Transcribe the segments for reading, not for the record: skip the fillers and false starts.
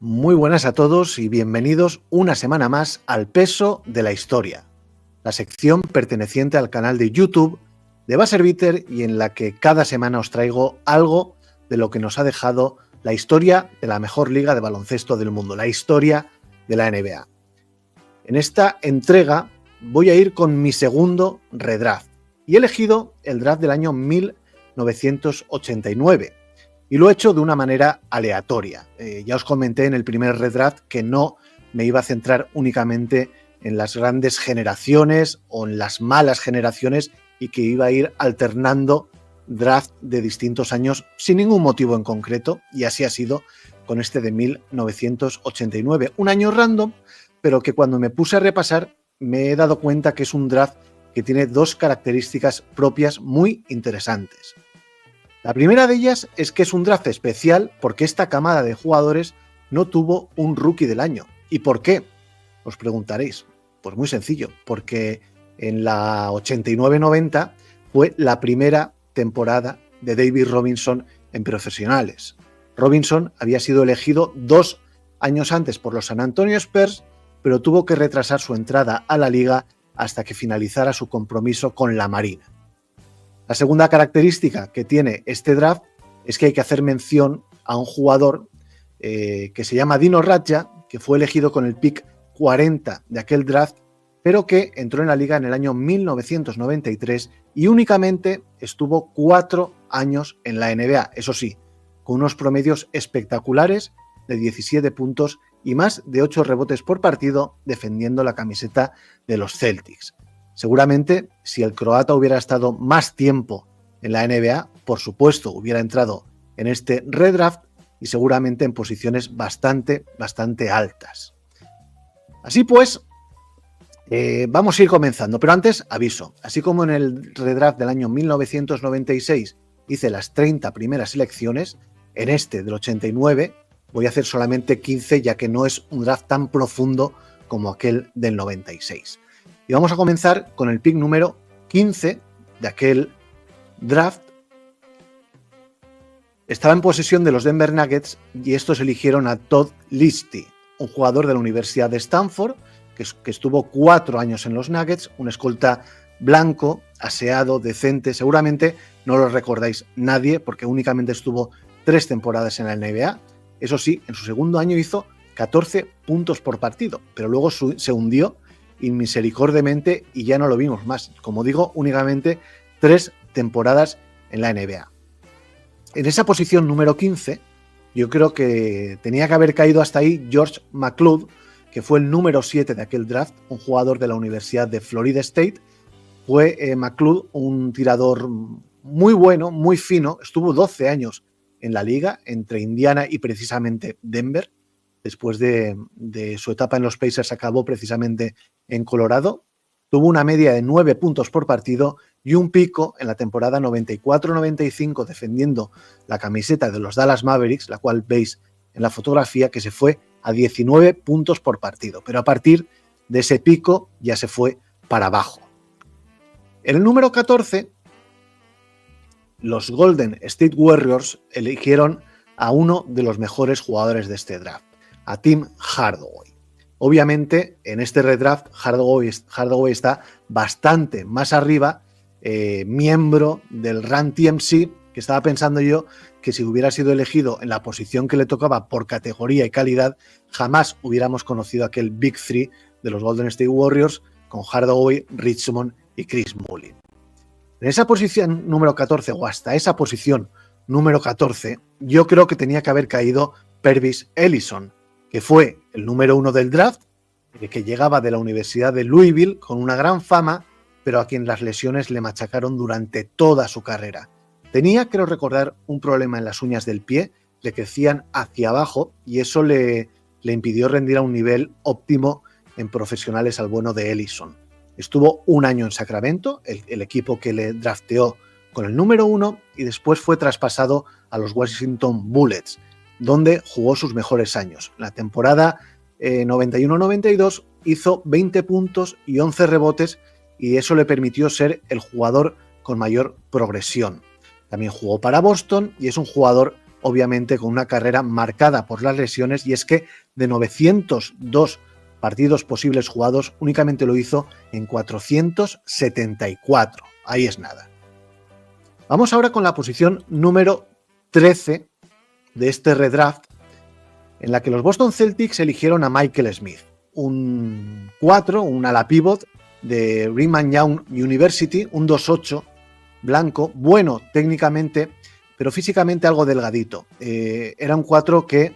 Muy buenas a todos y bienvenidos una semana más al Peso de la Historia, la sección perteneciente al canal de YouTube de Buzzer y en la que cada semana os traigo algo de lo que nos ha dejado la historia de la mejor liga de baloncesto del mundo, la historia de la NBA. En esta entrega voy a ir con mi segundo redraft y he elegido el draft del año 1989. Y lo he hecho de una manera aleatoria. Ya os comenté en el primer redraft que no me iba a centrar únicamente en las grandes generaciones o en las malas generaciones y que iba a ir alternando draft de distintos años sin ningún motivo en concreto, y así ha sido con este de 1989. Un año random, pero que cuando me puse a repasar me he dado cuenta que es un draft que tiene dos características propias muy interesantes. La primera de ellas es que es un draft especial porque esta camada de jugadores no tuvo un rookie del año. ¿Y por qué? Os preguntaréis. Pues muy sencillo, porque en la 89-90 fue la primera temporada de David Robinson en profesionales. Robinson había sido elegido 2 años antes por los San Antonio Spurs, pero tuvo que retrasar su entrada a la liga hasta que finalizara su compromiso con la Marina. La segunda característica que tiene este draft es que hay que hacer mención a un jugador que se llama Dino Radja, que fue elegido con el pick 40 de aquel draft, pero que entró en la liga en el año 1993 y únicamente estuvo 4 años en la NBA, eso sí, con unos promedios espectaculares de 17 puntos y más de 8 rebotes por partido defendiendo la camiseta de los Celtics. Seguramente, si el croata hubiera estado más tiempo en la NBA, por supuesto, hubiera entrado en este redraft y seguramente en posiciones bastante altas. Así pues, vamos a ir comenzando, pero antes aviso. Así como en el redraft del año 1996 hice las 30 primeras selecciones, en este del 89 voy a hacer solamente 15, ya que no es un draft tan profundo como aquel del 96. Y vamos a comenzar con el pick número 15 de aquel draft. Estaba en posesión de los Denver Nuggets y estos eligieron a Todd Listy, un jugador de la Universidad de Stanford que estuvo 4 años en los Nuggets, un escolta blanco, aseado, decente. Seguramente no lo recordáis nadie porque únicamente estuvo 3 temporadas en la NBA. Eso sí, en su segundo año hizo 14 puntos por partido, pero luego se hundió inmisericordiamente y ya no lo vimos más. Como digo, únicamente 3 temporadas en la NBA. En esa posición número 15, yo creo que tenía que haber caído hasta ahí George McCloud, que fue el número 7 de aquel draft, un jugador de la Universidad de Florida State. Fue McCloud un tirador muy bueno, muy fino, estuvo 12 años en la liga, entre Indiana y precisamente Denver. Después de su etapa en los Pacers acabó precisamente en Colorado. Tuvo una media de 9 puntos por partido y un pico en la temporada 94-95 defendiendo la camiseta de los Dallas Mavericks, la cual veis en la fotografía, que se fue a 19 puntos por partido. Pero a partir de ese pico ya se fue para abajo. En el número 14, los Golden State Warriors eligieron a uno de los mejores jugadores de este draft, a Tim Hardaway. Obviamente, en este redraft, Hardaway está bastante más arriba, miembro del Run TMC, que estaba pensando yo que si hubiera sido elegido en la posición que le tocaba por categoría y calidad, jamás hubiéramos conocido aquel Big Three de los Golden State Warriors con Hardaway, Richmond y Chris Mullin. En esa posición número 14, o hasta esa posición número 14, yo creo que tenía que haber caído Pervis Ellison, que fue el número 1 del draft, que llegaba de la Universidad de Louisville con una gran fama, pero a quien las lesiones le machacaron durante toda su carrera. Tenía, creo recordar, un problema en las uñas del pie, le crecían hacia abajo y eso le impidió rendir a un nivel óptimo en profesionales al bueno de Ellison. Estuvo 1 año en Sacramento, el equipo que le drafteó con el número 1, y después fue traspasado a los Washington Bullets, donde jugó sus mejores años. La temporada 91-92 hizo 20 puntos y 11 rebotes y eso le permitió ser el jugador con mayor progresión. También jugó para Boston y es un jugador obviamente con una carrera marcada por las lesiones, y es que de 902 partidos posibles jugados, únicamente lo hizo en 474. Ahí es nada. Vamos ahora con la posición número 13 de este redraft, en la que los Boston Celtics eligieron a Michael Smith, un 4, un ala pivot de Brigham Young University, un 2'8", blanco, bueno técnicamente, pero físicamente algo delgadito. Era un 4 que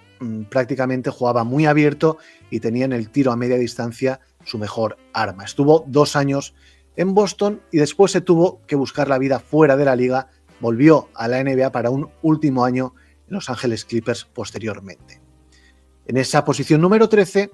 prácticamente jugaba muy abierto y tenía en el tiro a media distancia su mejor arma. Estuvo 2 años en Boston y después se tuvo que buscar la vida fuera de la liga. Volvió a la NBA para un último año en Los Ángeles Clippers posteriormente. En esa posición número 13,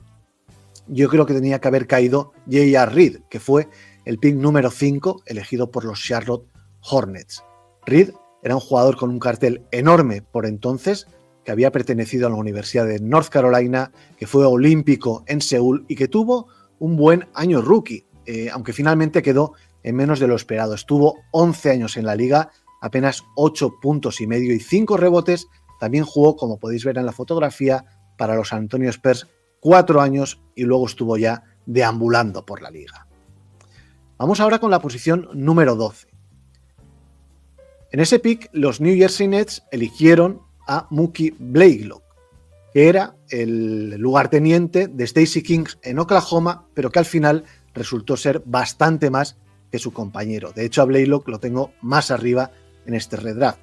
yo creo que tenía que haber caído J.R. Reed, que fue el pick número 5 elegido por los Charlotte Hornets. Reed era un jugador con un cartel enorme por entonces, que había pertenecido a la Universidad de North Carolina, que fue olímpico en Seúl y que tuvo un buen año rookie, aunque finalmente quedó en menos de lo esperado. Estuvo 11 años en la liga, apenas 8 puntos y medio y 5 rebotes. También jugó, como podéis ver en la fotografía, para los San Antonio Spurs 4 años y luego estuvo ya deambulando por la liga. Vamos ahora con la posición número 12. En ese pick, los New Jersey Nets eligieron a Mookie Blaylock, que era el lugarteniente de Stacey Kings en Oklahoma, pero que al final resultó ser bastante más que su compañero. De hecho, a Blaylock lo tengo más arriba en este redraft.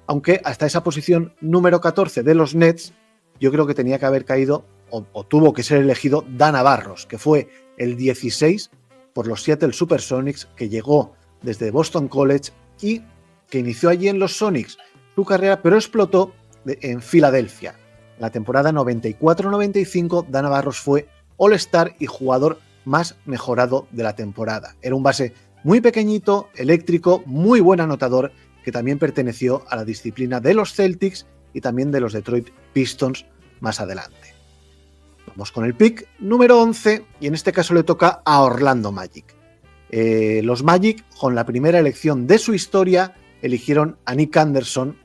Aunque hasta esa posición número 14 de los Nets, yo creo que tenía que haber caído o tuvo que ser elegido Dana Barros, que fue el 16 por los Seattle Supersonics, que llegó desde Boston College y que inició allí en los Sonics su carrera, pero explotó en Filadelfia. En la temporada 94-95, Dana Barros fue All-Star y jugador más mejorado de la temporada. Era un base muy pequeñito, eléctrico, muy buen anotador, que también perteneció a la disciplina de los Celtics y también de los Detroit Pistons más adelante. Vamos con el pick número 11 y en este caso le toca a Orlando Magic. Los Magic, con la primera elección de su historia, eligieron a Nick Anderson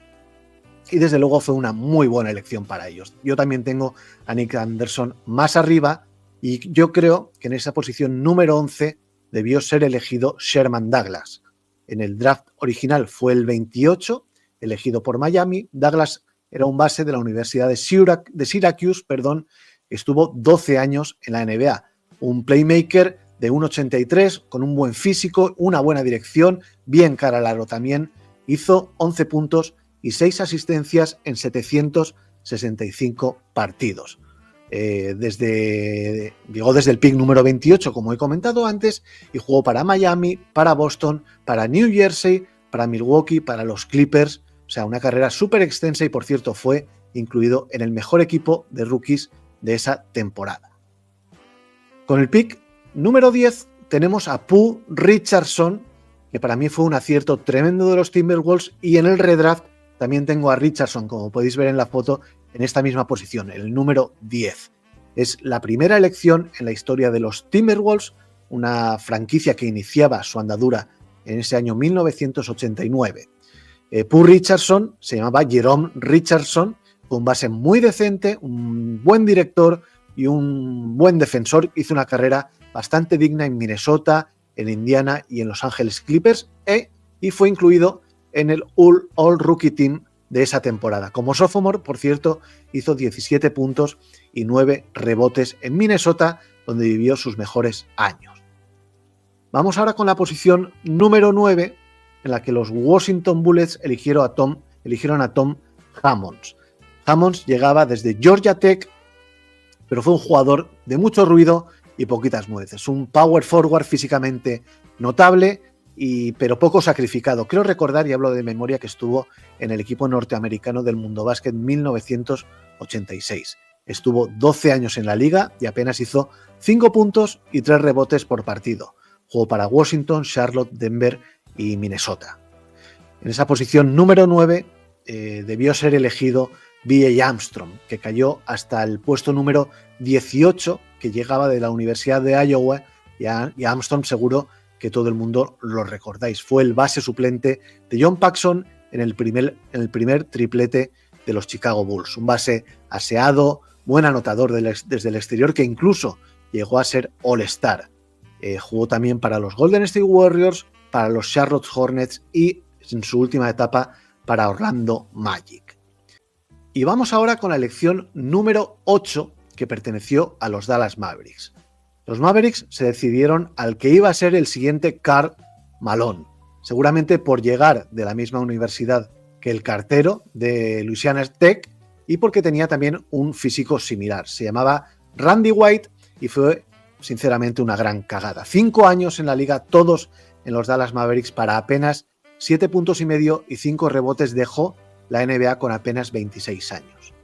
y desde luego fue una muy buena elección para ellos. Yo también tengo a Nick Anderson más arriba y yo creo que en esa posición número 11 debió ser elegido Sherman Douglas. En el draft original fue el 28, elegido por Miami. Douglas era un base de la Universidad de Syracuse, estuvo 12 años en la NBA. Un playmaker de 1,83, con un buen físico, una buena dirección, bien cara al aro también. Hizo 11 puntos y 6 asistencias en 765 partidos. Llegó desde el pick número 28, como he comentado antes, y jugó para Miami, para Boston, para New Jersey, para Milwaukee, para los Clippers. O sea, una carrera súper extensa y, por cierto, fue incluido en el mejor equipo de rookies de esa temporada. Con el pick número 10 tenemos a Pooh Richardson, que para mí fue un acierto tremendo de los Timberwolves, y en el redraft también tengo a Richardson, como podéis ver en la foto, en esta misma posición, el número 10. Es la primera elección en la historia de los Timberwolves, una franquicia que iniciaba su andadura en ese año 1989. Pooh Richardson se llamaba Jerome Richardson, con un base muy decente, un buen director y un buen defensor. Hizo una carrera bastante digna en Minnesota, en Indiana y en Los Ángeles Clippers, y fue incluido en el All Rookie Team de esa temporada. Como sophomore, por cierto, hizo 17 puntos y 9 rebotes en Minnesota, donde vivió sus mejores años. Vamos ahora con la posición número 9, en la que los Washington Bullets eligieron a Tom Hammonds. Hammonds llegaba desde Georgia Tech, pero fue un jugador de mucho ruido y poquitas nueces. Un power forward físicamente notable, pero poco sacrificado. Creo recordar, y hablo de memoria, que estuvo en el equipo norteamericano del Mundo Básquet en 1986. Estuvo 12 años en la liga y apenas hizo 5 puntos y 3 rebotes por partido. Jugó para Washington, Charlotte, Denver y Minnesota. En esa posición número 9 debió ser elegido B.A. Armstrong, que cayó hasta el puesto número 18, que llegaba de la Universidad de Iowa, y Armstrong seguro que todo el mundo lo recordáis. Fue el base suplente de John Paxson en el primer triplete de los Chicago Bulls. Un base aseado, buen anotador desde el exterior, que incluso llegó a ser All-Star. Jugó también para los Golden State Warriors, para los Charlotte Hornets y en su última etapa para Orlando Magic. Y vamos ahora con la elección número 8, que perteneció a los Dallas Mavericks. Los Mavericks se decidieron al que iba a ser el siguiente Karl Malone, seguramente por llegar de la misma universidad que el cartero de Louisiana Tech y porque tenía también un físico similar. Se llamaba Randy White y fue sinceramente una gran cagada. 5 años en la liga, todos en los Dallas Mavericks, para apenas 7,5 puntos y 5 rebotes dejó la NBA con apenas 26 años.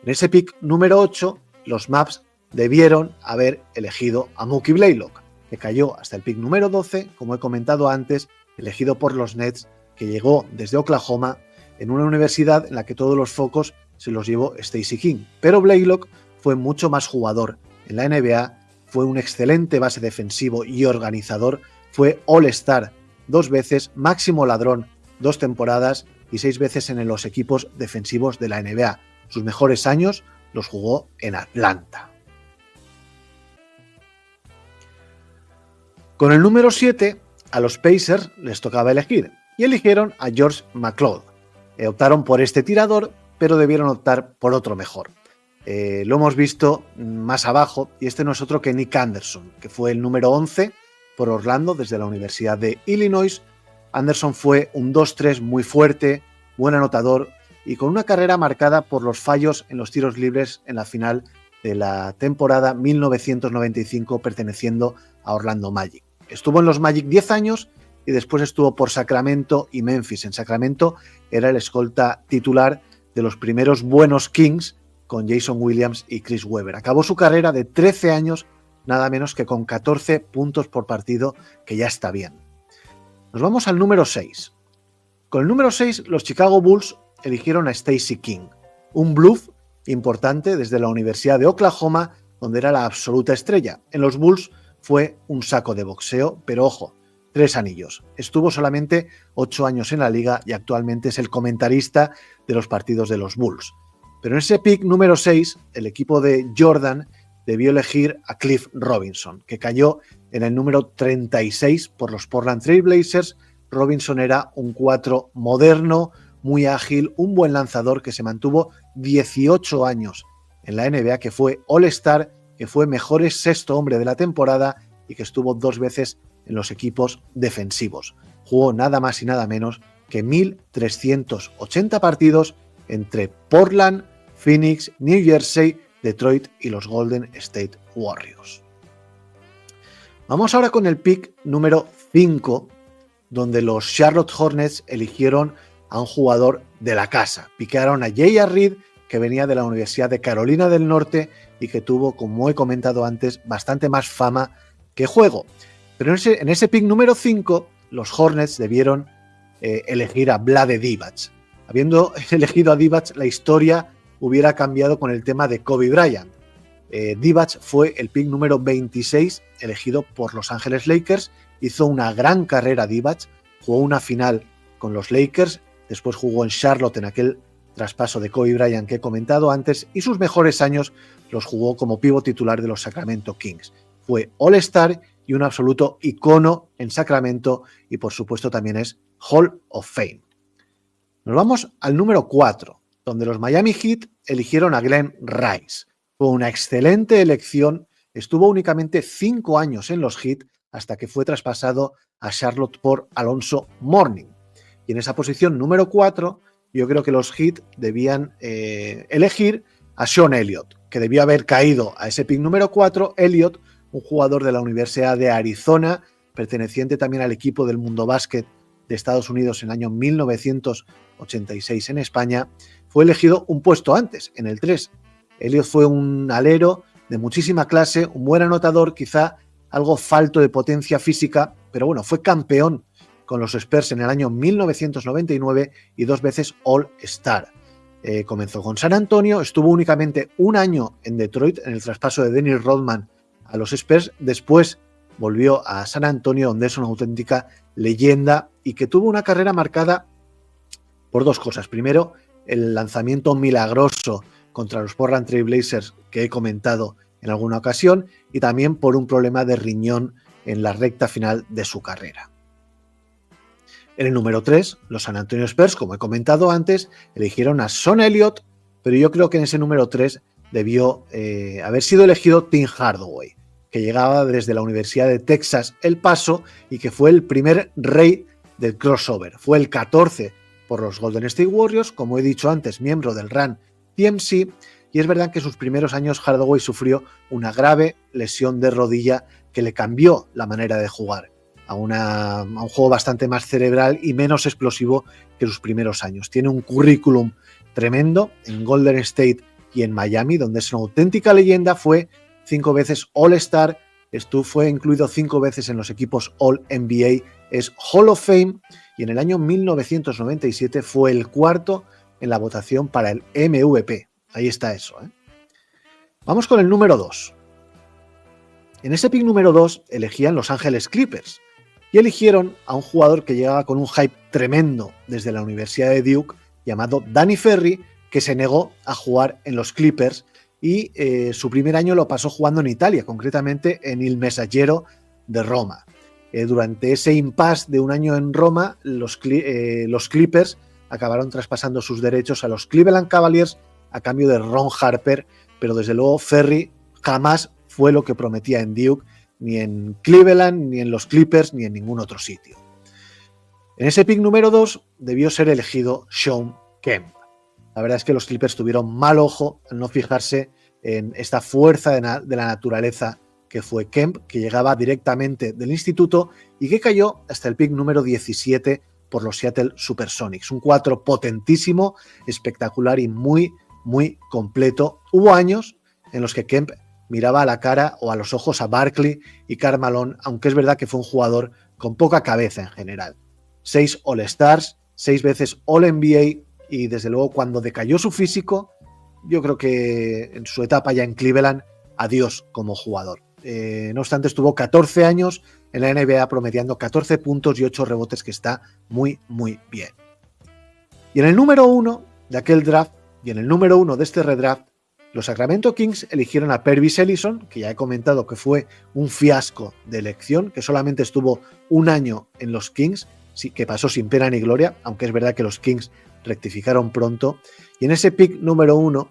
En ese pick número 8, los Mavs debieron haber elegido a Mookie Blaylock, que cayó hasta el pick número 12, como he comentado antes, elegido por los Nets, que llegó desde Oklahoma en una universidad en la que todos los focos se los llevó Stacey King. Pero Blaylock fue mucho más jugador en la NBA, fue un excelente base defensivo y organizador, fue All-Star 2 veces, máximo ladrón 2 temporadas y 6 veces en los equipos defensivos de la NBA. Sus mejores años los jugó en Atlanta. Con el número 7, a los Pacers les tocaba elegir y eligieron a George McLeod. Optaron por este tirador, pero debieron optar por otro mejor. Lo hemos visto más abajo y este no es otro que Nick Anderson, que fue el número 11 por Orlando desde la Universidad de Illinois. Anderson fue un 2-3 muy fuerte, buen anotador y con una carrera marcada por los fallos en los tiros libres en la final de la temporada 1995 perteneciendo a Orlando Magic. Estuvo en los Magic 10 años y después estuvo por Sacramento y Memphis. En Sacramento era el escolta titular de los primeros buenos Kings con Jason Williams y Chris Webber. Acabó su carrera de 13 años nada menos que con 14 puntos por partido, que ya está bien. Nos vamos al número 6. Con el número 6 los Chicago Bulls eligieron a Stacey King, un bluff importante desde la Universidad de Oklahoma, donde era la absoluta estrella. En los Bulls fue un saco de boxeo, pero ojo, 3 anillos. Estuvo solamente 8 años en la liga y actualmente es el comentarista de los partidos de los Bulls. Pero en ese pick número 6, el equipo de Jordan debió elegir a Cliff Robinson, que cayó en el número 36 por los Portland Trail Blazers. Robinson era un 4 moderno, muy ágil, un buen lanzador que se mantuvo 18 años en la NBA, que fue All-Star, que fue mejor sexto hombre de la temporada y que estuvo 2 veces en los equipos defensivos. Jugó nada más y nada menos que 1.380 partidos entre Portland, Phoenix, New Jersey, Detroit y los Golden State Warriors. Vamos ahora con el pick número 5, donde los Charlotte Hornets eligieron a un jugador de la casa. Piquearon a J.R. Reed, que venía de la Universidad de Carolina del Norte y que tuvo, como he comentado antes, bastante más fama que juego. Pero en ese pick número 5, los Hornets debieron elegir a Vlade Divac. Habiendo elegido a Divac, la historia hubiera cambiado con el tema de Kobe Bryant. Divac fue el pick número 26 elegido por Los Ángeles Lakers. Hizo una gran carrera Divac, jugó una final con los Lakers, después jugó en Charlotte en aquel traspaso de Kobe Bryant que he comentado antes y sus mejores años los jugó como pívot titular de los Sacramento Kings. Fue All-Star y un absoluto icono en Sacramento y por supuesto también es Hall of Fame. Nos vamos al número 4, donde los Miami Heat eligieron a Glenn Rice. Fue una excelente elección, estuvo únicamente 5 años en los Heat hasta que fue traspasado a Charlotte por Alonzo Mourning. Y en esa posición número 4, yo creo que los Heat debían elegir a Sean Elliott, que debió haber caído a ese pick número 4. Elliott, un jugador de la Universidad de Arizona, perteneciente también al equipo del Mundo Básquet de Estados Unidos en el año 1986 en España, fue elegido un puesto antes, en el 3. Elliott fue un alero de muchísima clase, un buen anotador, quizá algo falto de potencia física, pero bueno, fue campeón con los Spurs en el año 1999 y 2 veces All-Star. Comenzó con San Antonio, estuvo únicamente un año en Detroit en el traspaso de Dennis Rodman a los Spurs, después volvió a San Antonio, donde es una auténtica leyenda y que tuvo una carrera marcada por 2 cosas. Primero, el lanzamiento milagroso contra los Portland Trail Blazers que he comentado en alguna ocasión, y también por un problema de riñón en la recta final de su carrera. En el número 3, los San Antonio Spurs, como he comentado antes, eligieron a Sean Elliott, pero yo creo que en ese número 3 debió haber sido elegido Tim Hardaway, que llegaba desde la Universidad de Texas El Paso y que fue el primer rey del crossover. Fue el 14 por los Golden State Warriors, como he dicho antes, miembro del Run TMC, y es verdad que en sus primeros años Hardaway sufrió una grave lesión de rodilla que le cambió la manera de jugar a un juego bastante más cerebral y menos explosivo que sus primeros años. Tiene un currículum tremendo en Golden State y en Miami, donde es una auténtica leyenda. Fue 5 veces All-Star, fue incluido 5 veces en los equipos All-NBA, es Hall of Fame, y en el año 1997 fue el cuarto en la votación para el MVP. Ahí está eso, ¿eh? Vamos con el número 2. En ese pick número 2 elegían Los Ángeles Clippers y eligieron a un jugador que llegaba con un hype tremendo desde la Universidad de Duke, llamado Danny Ferry, que se negó a jugar en los Clippers y su primer año lo pasó jugando en Italia, concretamente en Il Messaggero de Roma. Durante ese impasse de un año en Roma, los Clippers acabaron traspasando sus derechos a los Cleveland Cavaliers a cambio de Ron Harper, pero desde luego Ferry jamás fue lo que prometía en Duke, ni en Cleveland, ni en los Clippers, ni en ningún otro sitio. En ese pick número 2 debió ser elegido Shawn Kemp. La verdad es que los Clippers tuvieron mal ojo al no fijarse en esta fuerza de la naturaleza que fue Kemp, que llegaba directamente del instituto y que cayó hasta el pick número 17 por los Seattle Supersonics. Un 4 potentísimo, espectacular y muy completo. Hubo años en los que Kemp miraba a la cara o a los ojos a Barkley y Karl Malone, aunque es verdad que fue un jugador con poca cabeza en general. 6 All-Stars, 6 veces All-NBA, y desde luego cuando decayó su físico, yo creo que en su etapa ya en Cleveland, adiós como jugador. No obstante, estuvo 14 años en la NBA promediando 14 puntos y 8 rebotes, que está muy bien. Y en el número 1 de aquel draft y en el número 1 de este redraft, los Sacramento Kings eligieron a Pervis Ellison, que ya he comentado que fue un fiasco de elección, que solamente estuvo un año en los Kings, que pasó sin pena ni gloria, aunque es verdad que los Kings rectificaron pronto. Y en ese pick número 1,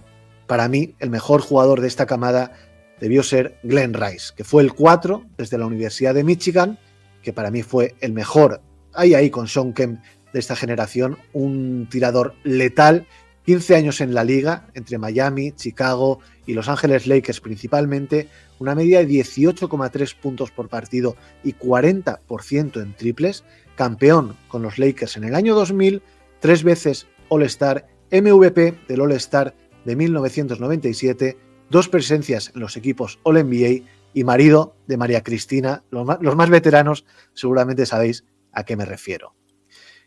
para mí, el mejor jugador de esta camada debió ser Glenn Rice, que fue el 4 desde la Universidad de Michigan, que para mí fue el mejor, ahí con Shawn Kemp, de esta generación, un tirador letal, 15 años en la liga, entre Miami, Chicago y Los Ángeles Lakers principalmente, una media de 18,3 puntos por partido y 40% en triples, campeón con los Lakers en el año 2000, 3 veces All-Star, MVP del All-Star de 1997, 2 presencias en los equipos All-NBA y marido de María Cristina. Los más veteranos seguramente sabéis a qué me refiero.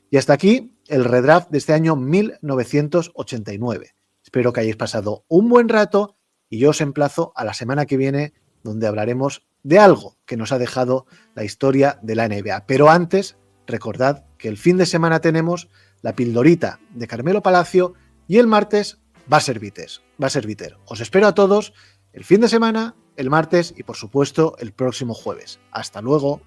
Y hasta aquí el redraft de este año 1989. Espero que hayáis pasado un buen rato y yo os emplazo a la semana que viene, donde hablaremos de algo que nos ha dejado la historia de la NBA. Pero antes, recordad que el fin de semana tenemos la pildorita de Carmelo Palacio y el martes va a ser Viter. Os espero a todos el fin de semana, el martes y por supuesto el próximo jueves. Hasta luego.